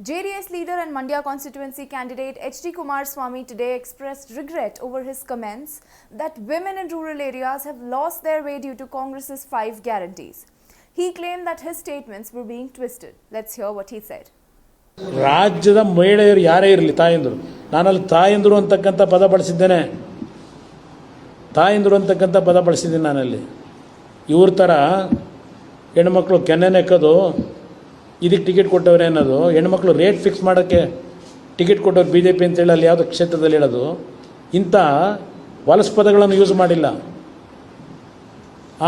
JDS leader and Mandya constituency candidate H.D. Kumaraswamy today expressed regret over his comments that women in rural areas have lost their way due to Congress's 5 guarantees. He claimed that his statements were being twisted. Let's hear what he said. ರಾಜ್ಯದ ಮಹಿಳೆಯರು ಯಾರೇ ಇರಲಿ ತಾಯಂದರು, ನಾನಲ್ಲಿ ತಾಯಂದರು ಅಂತಕ್ಕಂಥ ಪದ ಬಳಸಿದ್ದೇನೆ. ತಾಯಂದರು ಅಂತಕ್ಕಂಥ ಪದ ಬಳಸಿದ್ದೀನಿ ನಾನಲ್ಲಿ. ಇವ್ರ ಥರ ಹೆಣ್ಮಕ್ಳು ಕೆನ್ನೆ ನೆಕ್ಕೋದು, ಇದಕ್ಕೆ ಟಿಕೆಟ್ ಕೊಟ್ಟವ್ರೆ ಅನ್ನೋದು, ಹೆಣ್ಮಕ್ಳು ರೇಟ್ ಫಿಕ್ಸ್ ಮಾಡೋಕ್ಕೆ ಟಿಕೆಟ್ ಕೊಟ್ಟವ್ರು ಬಿ ಜೆ ಪಿ ಅಂತೇಳಿ ಅಲ್ಲಿ ಯಾವುದೋ ಕ್ಷೇತ್ರದಲ್ಲಿ ಹೇಳೋದು, ಇಂಥ ವಲಸು ಪದಗಳನ್ನು ಯೂಸ್ ಮಾಡಿಲ್ಲ.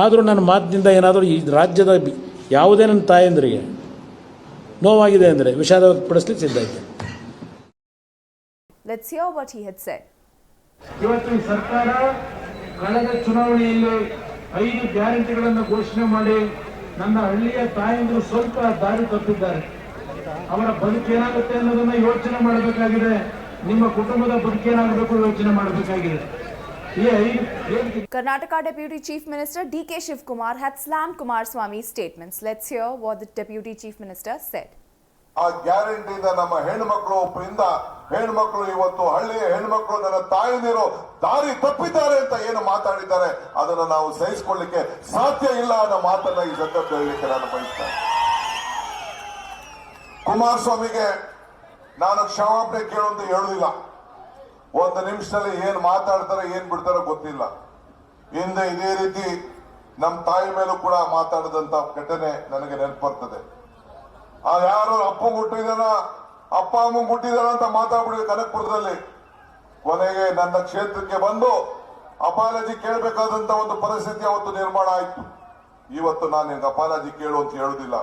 ಆದರೂ ನನ್ನ ಮಾತಿನಿಂದ ಏನಾದರೂ ಈ ರಾಜ್ಯದ ಯಾವುದೇ ನನ್ನ ತಾಯಂದರಿಗೆ ನೋವಾಗಿದೆ ಅಂದರೆ ವಿಷಾದ ವ್ಯಕ್ತಪಡಿಸಲಿಕ್ಕೆ ಸಿದ್ಧ ಇದ್ದೆ. Let's hear what he had said. ಇವತ್ತು ಸರ್ಕಾರ ಕಳೆದ ಚುನಾವಣೆಯಲ್ಲಿ 5 ಗ್ಯಾರಂಟಿಗಳನ್ನು ಘೋಷಣೆ ಮಾಡಿ ನನ್ನ ಹಳ್ಳಿಯ ತಾಯಂದಿರು ಸ್ವಲ್ಪ ದಾರಿ ತಪ್ಪಿದ್ದಾರೆ. ಅವರ ಬದುಕೇನಾಗುತ್ತೆ ಅನ್ನೋದನ್ನ ಯೋಚನೆ ಮಾಡಬೇಕಾಗಿದೆ. ನಿಮ್ಮ ಕುಟುಂಬದ ಬದುಕೇನಾಗಬೇಕು ಯೋಚನೆ ಮಾಡಬೇಕಾಗಿದೆ. Karnataka Deputy Chief Minister D.K. Shivkumar had slammed Kumaraswamy's statements. Let's hear what the Deputy Chief Minister said. ಆ ಗ್ಯಾರಂಟಿಯಿಂದ ನಮ್ಮ ಹೆಣ್ಮಕ್ಳು ಒಬ್ಬರಿಂದ ಹೆಣ್ಮಕ್ಳು ಇವತ್ತು ಹಳ್ಳಿಯ ಹೆಣ್ಮಕ್ಳು ನನ್ನ ತಾಯಂದಿರು ದಾರಿ ತಪ್ಪಿದ್ದಾರೆ ಅಂತ ಏನು ಮಾತಾಡಿದ್ದಾರೆ ಅದನ್ನ ನಾವು ಸಹಿಸಿಕೊಳ್ಳಿಕ್ಕೆ ಸಾಧ್ಯ ಇಲ್ಲ ಅನ್ನೋ ಮಾತನ್ನ ಈ ಸಂದರ್ಭದಲ್ಲಿ ಹೇಳಲಿಕ್ಕೆ ನಾನು ಬಯಸ್ತೇನೆ. ಕುಮಾರಸ್ವಾಮಿಗೆ ನಾನು ಕ್ಷಮಾಪಣೆ ಕೇಳುವಂತ ಹೇಳುದಿಲ್ಲ. ಒಂದು ನಿಮಿಷದಲ್ಲಿ ಏನ್ ಮಾತಾಡ್ತಾರೆ ಏನ್ ಬಿಡ್ತಾರೋ ಗೊತ್ತಿಲ್ಲ. ಹಿಂದೆ ಇದೇ ರೀತಿ ನಮ್ಮ ತಾಯಿ ಮೇಲೂ ಕೂಡ ಮಾತಾಡಿದಂತ ಘಟನೆ ನನಗೆ ನೆನಪು ಬರ್ತದೆ. ಯಾರು ಅಪ್ಪ ಮುಟ್ಟಿದಾನ ಅಪ್ಪ ಅಮ್ಮ ಮುಟ್ಟಿದಾನ ಅಂತ ಮಾತಾಡ್ಬಿಡಿದ್ರು ಕನಕಪುರದಲ್ಲಿ. ಕೊನೆಗೆ ನನ್ನ ಕ್ಷೇತ್ರಕ್ಕೆ ಬಂದು ಅಪಾಲಜಿ ಕೇಳಬೇಕಾದಂತ ಒಂದು ಪರಿಸ್ಥಿತಿ ಅವತ್ತು ನಿರ್ಮಾಣ ಆಯ್ತು. ಇವತ್ತು ನಾನು ನಿಮ್ಗೆ ಅಪಾಲಜಿ ಕೇಳು ಅಂತ ಹೇಳುದಿಲ್ಲ,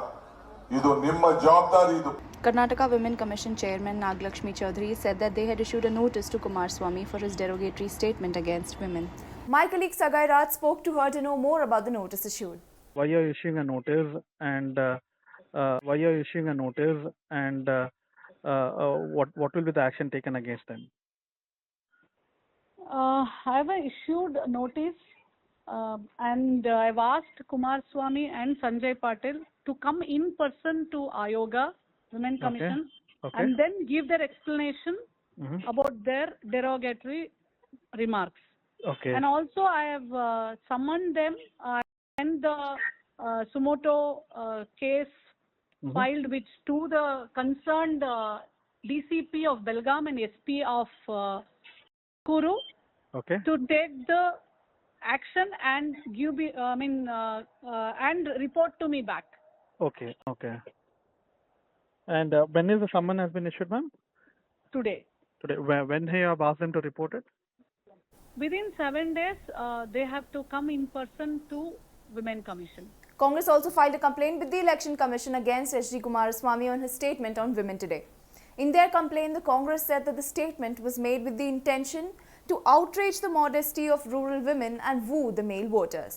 ಇದು ನಿಮ್ಮ ಜವಾಬ್ದಾರಿ. ಇದು Karnataka Women Commission Chairman Naglakshmi Chaudhary said that they had issued a notice to Kumaraswamy for his derogatory statement against women. My colleague Sagai Raj spoke to her to know more about the notice issued. Why are you issuing a notice and what will be the action taken against them? I have issued a notice and I've asked Kumaraswamy and Sanjay Patil to come in person to Ayoga Women Commission and then give their explanation about their derogatory remarks. Okay. And also I have summoned them and the sumoto case filed which to the concerned DCP of Belgaum and SP of Kuru to take the action and give and report to me back. Okay. And when is the summon has been issued, ma'am? Today. When you have asked them to report it? Within 7 days, they have to come in person to Women Commission. Congress also filed a complaint with the Election Commission against H.D. Kumaraswamy on his statement on women today. In their complaint, the Congress said that the statement was made with the intention to outrage the modesty of rural women and woo the male voters.